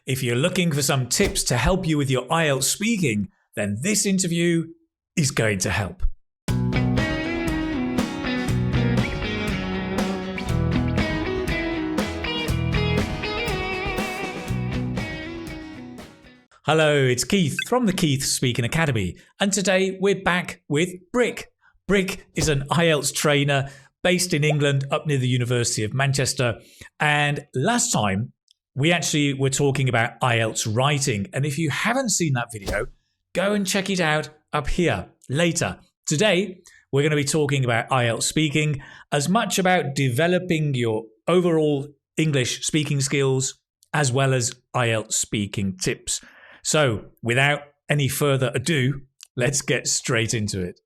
If you're looking for some tips to help you with your IELTS speaking, then this interview is going to help. Hello, it's Keith from the Keith Speaking Academy, and today we're back with Brick. Brick is an IELTS trainer based in England up near the University of Manchester, and last time we actually were talking about IELTS writing, and if you haven't seen that video, go and check it out up here later. Today we're going to be talking about IELTS speaking, as much about developing your overall English speaking skills as well as IELTS speaking tips. So, without any further ado, let's get straight into it.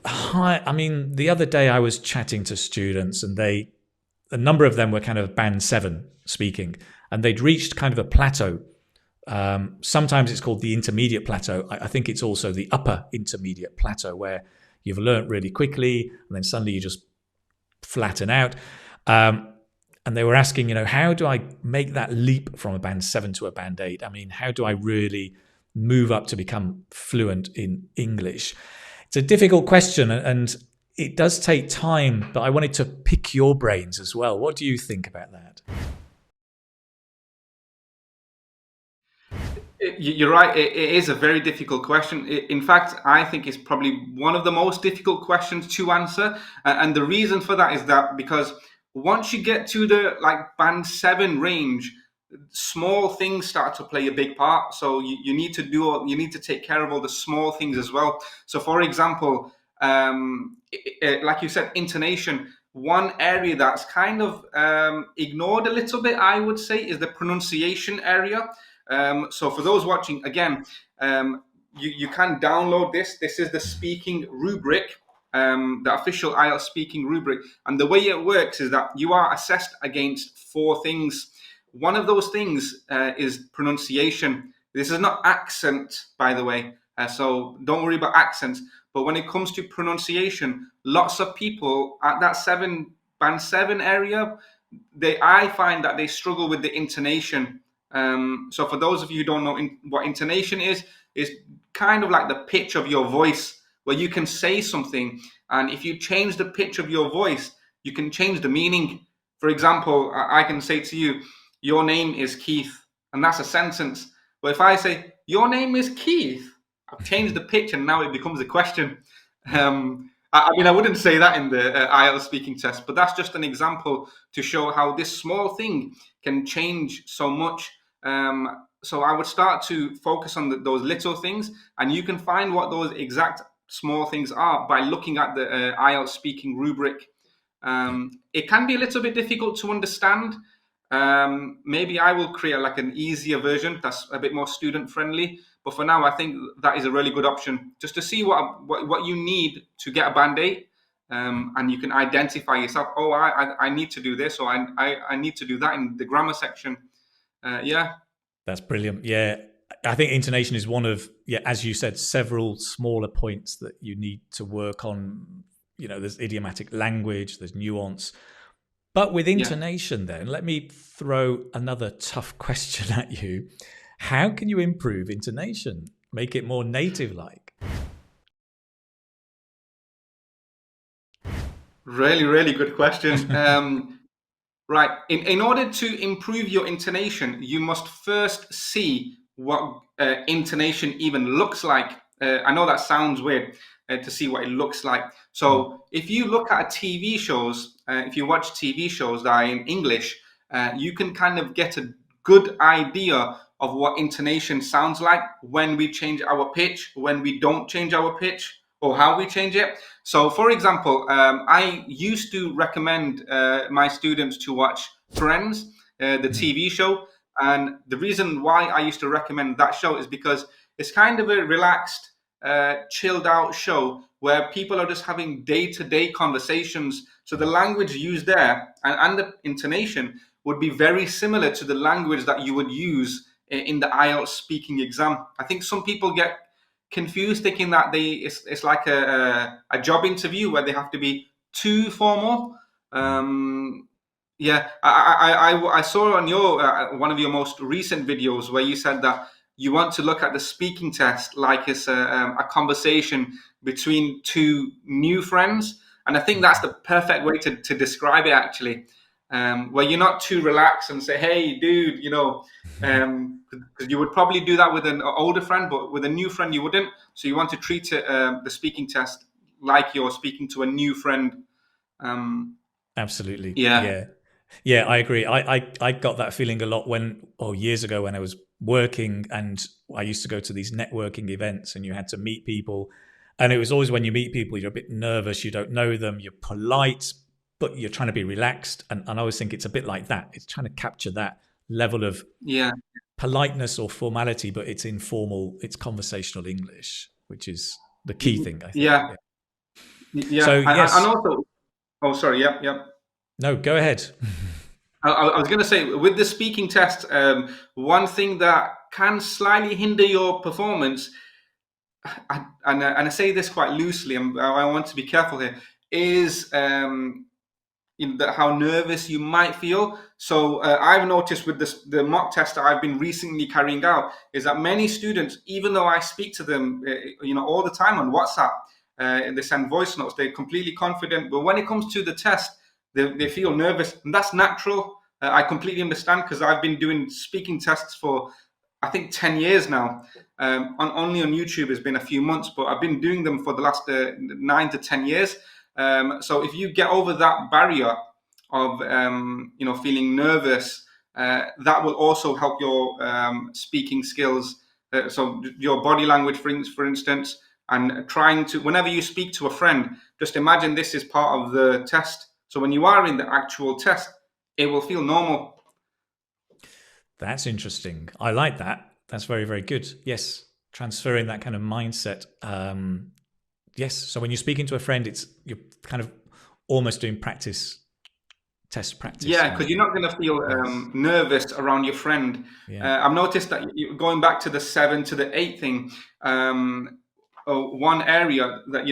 Hi, the other day I was chatting to students and a number of them were kind of band 7 speaking, and they'd reached kind of a plateau. Sometimes it's called the intermediate plateau. I think it's also the upper intermediate plateau, where you've learnt really quickly and then suddenly you just flatten out. And they were asking, how do I make that leap from a band 7 to a band 8? How do I really move up to become fluent in English? It's a difficult question, and it does take time, but I wanted to pick your brains as well. What do you think about that? You're right. It is a very difficult question. In fact, I think it's probably one of the most difficult questions to answer. And the reason for that is that because once you get to the band 7 range, small things start to play a big part. So you need to take care of all the small things as well. So for example, like you said, intonation. One area that's kind of ignored a little bit, I would say, is the pronunciation area. So for those watching, again, you can download this. This is the speaking rubric, the official IELTS speaking rubric. And the way it works is that you are assessed against 4 things. One of those things is pronunciation. This is not accent, by the way. So don't worry about accents. But when it comes to pronunciation, lots of people at that band 7 area, I find that they struggle with the intonation. So for those of you who don't know what intonation is kind of like the pitch of your voice, where you can say something, and if you change the pitch of your voice, you can change the meaning. For example, I can say to you, your name is Keith, and that's a sentence. But if I say, your name is Keith, I've changed the pitch and now it becomes a question. I wouldn't say that in the IELTS speaking test, but that's just an example to show how this small thing can change so much. So I would start to focus on those little things, and you can find what those exact small things are by looking at the IELTS speaking rubric. It can be a little bit difficult to understand. Maybe I will create an easier version that's a bit more student friendly. But for now, I think that is a really good option, just to see what you need to get a band 8. And you can identify yourself. Oh, I need to do this, or I need to do that in the grammar section. Yeah. That's brilliant. Yeah. I think intonation is one of, as you said, several smaller points that you need to work on. There's idiomatic language, there's nuance. But with intonation then, let me throw another tough question at you. How can you improve intonation? Make it more native-like? Really, really good question. Right. In order to improve your intonation, you must first see what intonation even looks like. I know that sounds weird, to see what it looks like. So if you look at TV shows, if you watch TV shows that are in English, you can kind of get a good idea of what intonation sounds like when we change our pitch, when we don't change our pitch, or how we change it. So for example, I used to recommend my students to watch Friends, the TV show. And the reason why I used to recommend that show is because it's kind of a relaxed, chilled out show where people are just having day-to-day conversations. So the language used there and the intonation would be very similar to the language that you would use in the IELTS speaking exam. I think some people get confused thinking that it's like a job interview where they have to be too formal. Yeah, I saw on your one of your most recent videos where you said that you want to look at the speaking test like it's a conversation between two new friends, and I think that's the perfect way to describe it actually, where you're not too relaxed and say, "Hey, dude," because you would probably do that with an older friend, but with a new friend you wouldn't. So you want to treat it the speaking test like you're speaking to a new friend. Um, Absolutely. yeah. Yeah. Yeah, I agree. I got that feeling a lot years ago when I was working, and I used to go to these networking events and you had to meet people. And it was always when you meet people, you're a bit nervous, you don't know them, you're polite, but you're trying to be relaxed. And I always think it's a bit like that. It's trying to capture that level of Yeah. politeness or formality, but it's informal, it's conversational English, which is the key thing, I think. Yeah, Yeah. So, yeah, and yes, also, oh, sorry, yep, yep. no, go ahead. I was going to say with the speaking test, one thing that can slightly hinder your performance, and I say this quite loosely, and I want to be careful here, is how nervous you might feel. So I've noticed with the mock test that I've been recently carrying out is that many students, even though I speak to them, all the time on WhatsApp, and they send voice notes, they're completely confident. But when it comes to the test, they feel nervous, and that's natural. I completely understand because I've been doing speaking tests for I think 10 years now. Only on YouTube has been a few months, but I've been doing them for the last 9 to 10 years. So if you get over that barrier of feeling nervous, that will also help your speaking skills. So your body language, for instance, and trying to whenever you speak to a friend, just imagine this is part of the test. So when you are in the actual test, it will feel normal. That's interesting. I like that. That's very, very good. Yes, transferring that kind of mindset. Yes. So when you're speaking to a friend, you're kind of almost doing test practice Yeah, kind of because you're thing. not going to feel Yes. nervous around your friend. Yeah. I've noticed that going back to the 7 to the 8 thing, one area that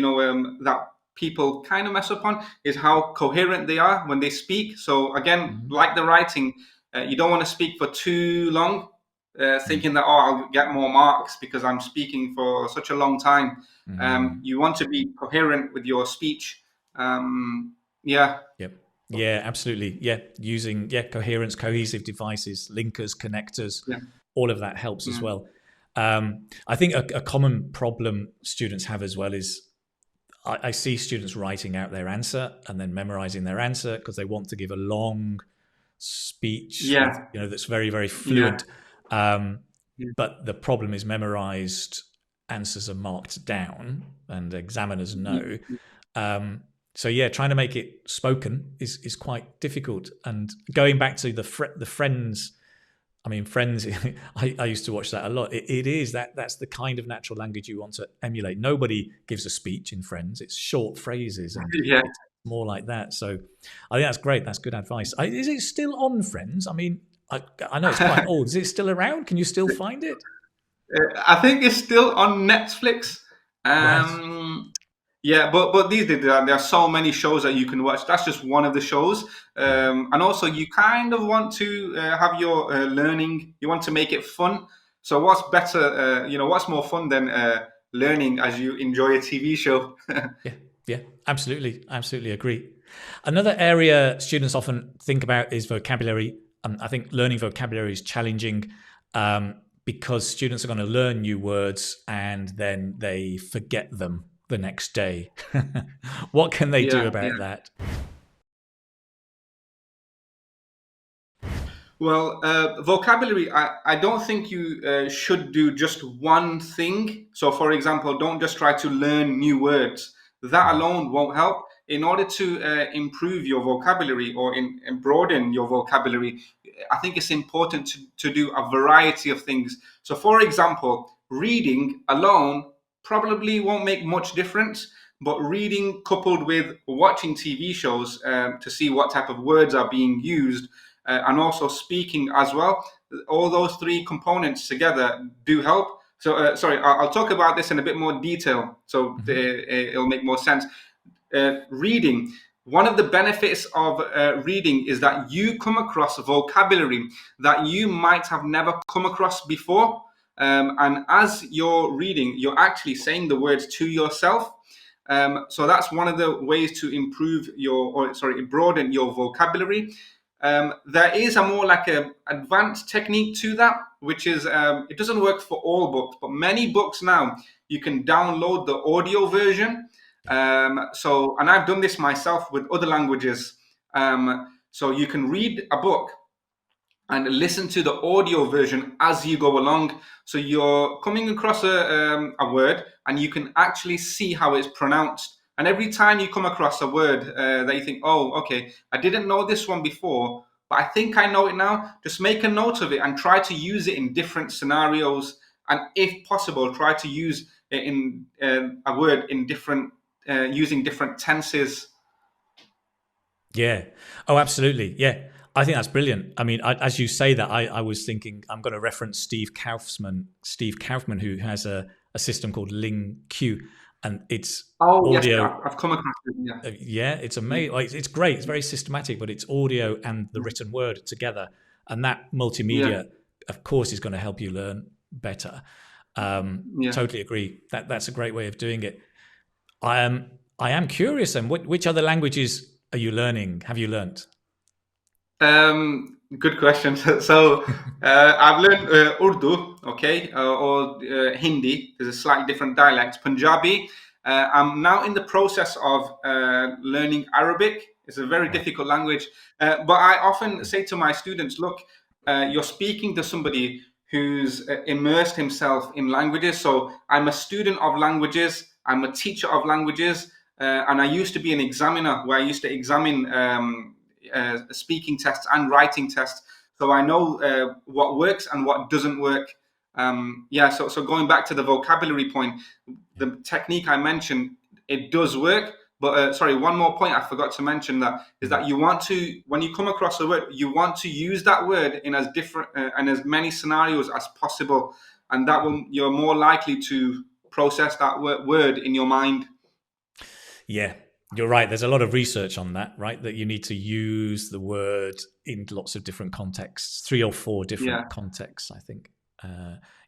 that people kind of mess up on is how coherent they are when they speak. So again, Mhm. like the writing, you don't want to speak for too long, Mm. thinking that I'll get more marks because I'm speaking for such a long time. Mhm. You want to be coherent with your speech. Yeah, Yep. Yeah, absolutely. Yeah, using coherence, cohesive devices, linkers, connectors, yeah, all of that helps as yeah. well. I think a common problem students have as well is I see students writing out their answer and then memorizing their answer because they want to give a long speech with Yeah, that's very, very yeah, fluent. Um, yeah, but the problem is memorized answers are marked down and examiners know. um, so yeah, trying to make it spoken is quite difficult. And going back to the friends, I mean, Friends. I used to watch that a lot. It is that's the kind of natural language you want to emulate. Nobody gives a speech in Friends. It's short phrases, and yeah. it's more like that. So I think that's great. That's good advice. Is it still on Friends? I mean, I know it's quite old. Is it still around? Can you still find it? I think it's still on Netflix. Right. Um, yeah, but these days there are so many shows that you can watch. That's just one of the shows, Yeah. and also you kind of want to have your learning. You want to make it fun. So what's better? What's more fun than learning as you enjoy a TV show? Yeah. Yeah. Absolutely. Absolutely agree. Another area students often think about is vocabulary. I think learning vocabulary is challenging because students are going to learn new words and then they forget them the next day. What can they do Yeah, yeah. about that? Well, vocabulary, I don't think you should do just one thing. So, for example, don't just try to learn new words. That Mhm. alone won't help. In order to improve your vocabulary or and broaden your vocabulary, I think it's important to do a variety of things. So, for example, reading alone probably won't make much difference. But reading coupled with watching TV shows to see what type of words are being used and also speaking as well. All those three components together do help. So, sorry, I'll talk about this in a bit more detail so Mhm. it'll make more sense. Reading. one of the benefits of reading is that you come across vocabulary that you might have never come across before. And as you're reading, you're actually saying the words to yourself. So that's one of the ways to improve broaden your vocabulary. There is a more like a advanced technique to that, which is it doesn't work for all books, but many books now you can download the audio version. And I've done this myself with other languages. So you can read a book and listen to the audio version as you go along. So you're coming across a word and you can actually see how it's pronounced. And every time you come across a word that you think, oh, okay, I didn't know this one before, but I think I know it now, just make a note of it and try to use it in different scenarios. And if possible, try to use it in a word in different, using different tenses. Yeah. Oh, absolutely. Yeah. I think that's brilliant. I mean, as you say that, I was thinking I'm going to reference Steve Kaufman, who has a system called Ling Q, and it's Yes, audio. I've come across it. Yeah. Yeah, it's amazing. Like, it's great. It's very systematic, but it's audio and the written word together, and that multimedia, of course, is going to help you learn better. Totally agree. That's a great way of doing it. I am curious. And which other languages are you learning? Have you learnt? Good question. So I've learned Urdu, okay, or Hindi. There's a slightly different dialect. Punjabi. I'm now in the process of learning Arabic. It's a very difficult language, but I often say to my students, "Look, you're speaking to somebody who's immersed himself in languages. So I'm a student of languages. I'm a teacher of languages, and I used to be an examiner where I used to examine." Speaking tests and writing tests, so I know what works and what doesn't work. So going back to the vocabulary point, the technique I mentioned, it does work. But sorry, one more point I forgot to mention that is that you want to, when you come across a word, you want to use that word in as different and as many scenarios as possible, and that will, you're more likely to process that word in your mind. Yeah, you're right. There's a lot of research on that, right? That you need to use the word in lots of different contexts, 3 or 4 different contexts, I think.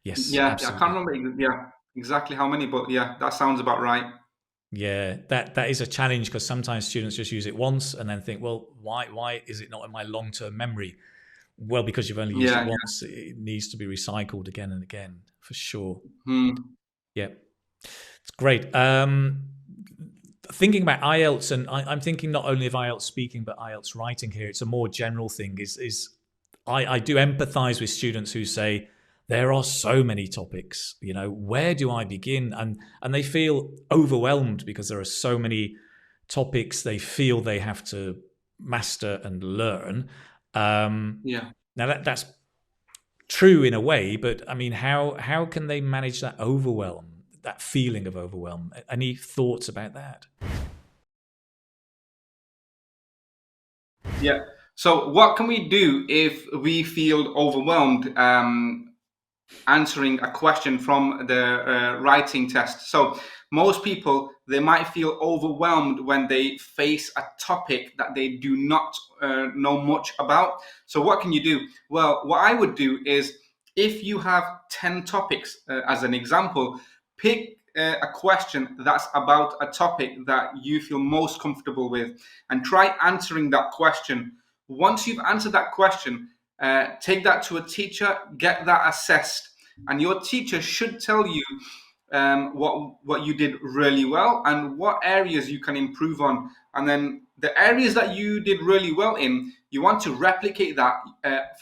Yes, absolutely. I can't remember. Exactly how many, but that sounds about right. Yeah, that is a challenge because sometimes students just use it once and then think, well, why is it not in my long-term memory? Well, because you've only used it once, it needs to be recycled again and again, for sure. Yeah, it's great. Thinking about IELTS, and I'm thinking not only of IELTS speaking but IELTS writing here. It's a more general thing. I do empathize with students who say there are so many topics. You know, where do I begin? And they feel overwhelmed because there are so many topics they feel they have to master and learn. Now that's true in a way, but I mean, how can they manage that overwhelm? That feeling of overwhelm. Any thoughts about that? Yeah. So what can we do if we feel overwhelmed answering a question from the writing test? So most people, they might feel overwhelmed when they face a topic that they do not know much about. So what can you do? Well, what I would do is, if you have 10 topics as an example, pick a question that's about a topic that you feel most comfortable with and try answering that question. Once you've answered that question, take that to a teacher, get that assessed, and your teacher should tell you what you did really well and what areas you can improve on. And then the areas that you did really well in, you want to replicate that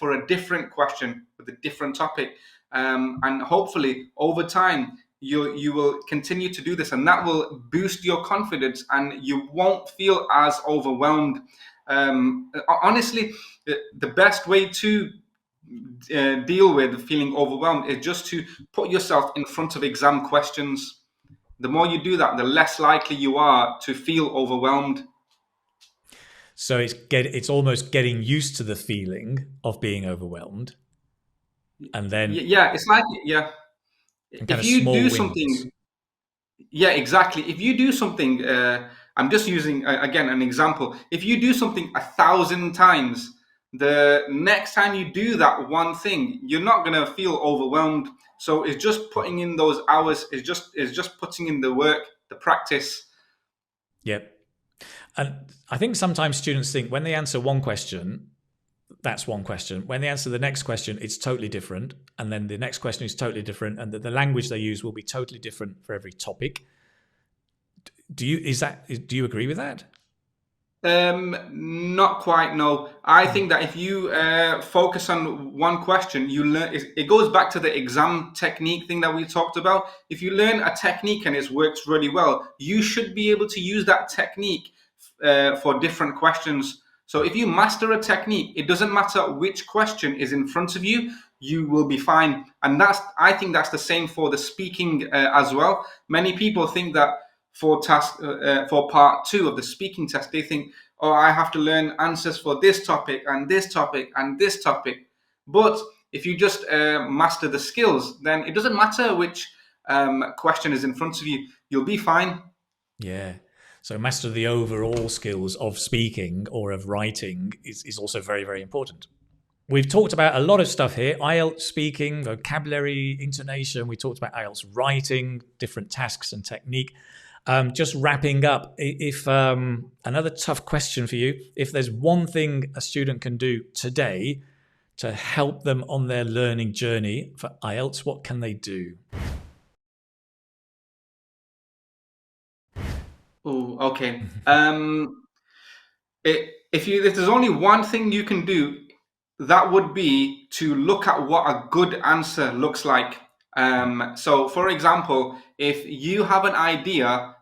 for a different question with a different topic, and hopefully over time you will continue to do this, and that will boost your confidence and you won't feel as overwhelmed. Honestly, the best way to deal with feeling overwhelmed is just to put yourself in front of exam questions. The more you do that, the less likely you are to feel overwhelmed. So it's almost getting used to the feeling of being overwhelmed, and then It's like and kind if of you small do wins. something. Yeah, exactly. If you do something I'm just using, again, an example. If you do something 1,000 times, the next time you do that one thing, you're not going to feel overwhelmed. So it's just putting in those hours, it's just putting in the work, the practice. Yep. And I think sometimes students think when they answer one question, that's one question. When they answer the next question, it's totally different. And then the next question is totally different. And the language they use will be totally different for every topic. Do you agree with that? Not quite, no. I think that if you focus on one question, you learn. It goes back to the exam technique thing that we talked about. If you learn a technique and it works really well, you should be able to use that technique for different questions. So if you master a technique, it doesn't matter which question is in front of you, you will be fine. And I think that's the same for the speaking as well. Many people think that for part 2 of the speaking test, they think, oh, I have to learn answers for this topic and this topic and this topic. But if you just master the skills, then it doesn't matter which question is in front of you. You'll be fine. Yeah. So master the overall skills of speaking or of writing is also very, very important. We've talked about a lot of stuff here: IELTS speaking, vocabulary, intonation. We talked about IELTS writing, different tasks and technique. Just wrapping up, if another tough question for you, if there's one thing a student can do today to help them on their learning journey for IELTS, what can they do? Oh, okay. If there's only one thing you can do, that would be to look at what a good answer looks like. So, for example, if you have an idea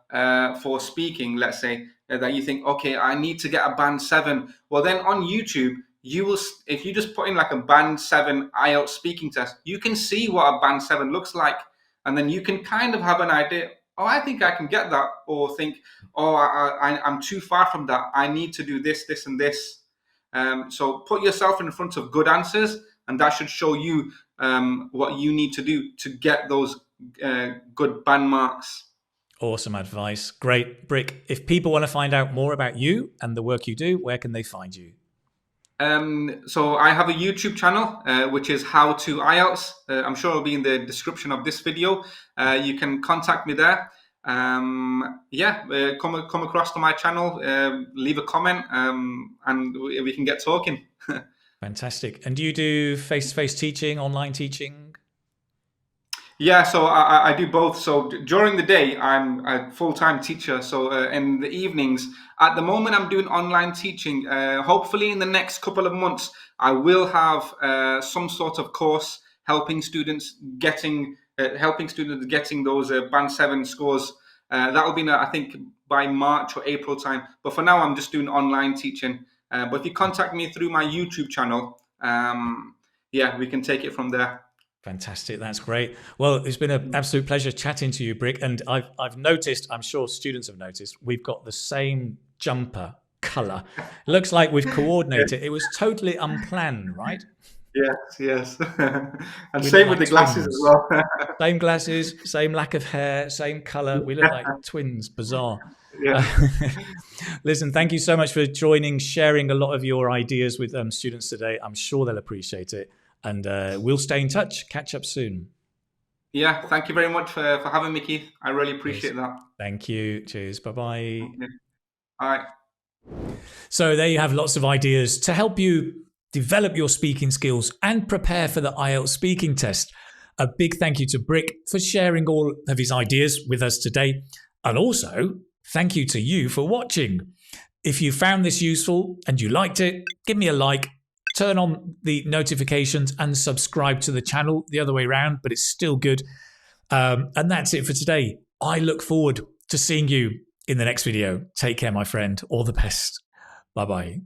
for speaking, let's say that you think, okay, I need to get a band 7. Well, then on YouTube, if you just put in like a band 7 IELTS speaking test, you can see what a band 7 looks like, and then you can kind of have an idea. Oh, I think I can get that, or think, oh, I'm too far from that. I need to do this, this, and this. So put yourself in front of good answers, and that should show you what you need to do to get those good band marks. Awesome advice. Great. Brick, if people want to find out more about you and the work you do, where can they find you? So I have a YouTube channel, which is How to IELTS. I'm sure it'll be in the description of this video. You can contact me there. Come across to my channel, leave a comment, and we can get talking. Fantastic. And do you do face-to-face teaching, online teaching? Yeah, so I do both. So during the day, I'm a full-time teacher. So in the evenings, at the moment, I'm doing online teaching. Hopefully, in the next couple of months, I will have some sort of course helping students getting those band 7 scores. That will be, I think, by March or April time. But for now, I'm just doing online teaching. But if you contact me through my YouTube channel, we can take it from there. Fantastic. That's great. Well, it's been an absolute pleasure chatting to you, Brick. And I've noticed, I'm sure students have noticed, we've got the same jumper colour. Looks like we've coordinated. It was totally unplanned, right? Yes. And same with the glasses as well. Same glasses, same lack of hair, same colour. We look like twins. Bizarre. Yeah. Listen, thank you so much for joining, sharing a lot of your ideas with students today. I'm sure they'll appreciate it. And we'll stay in touch. Catch up soon. Yeah, thank you very much for having me, Keith. I really appreciate that. Thank you. Cheers. Bye-bye. Okay. All right. So there you have lots of ideas to help you develop your speaking skills and prepare for the IELTS speaking test. A big thank you to Brick for sharing all of his ideas with us today. And also, thank you to you for watching. If you found this useful and you liked it, give me a like. Turn on the notifications and subscribe to the channel, the other way around, but it's still good. And that's it for today. I look forward to seeing you in the next video. Take care, my friend. All the best. Bye-bye.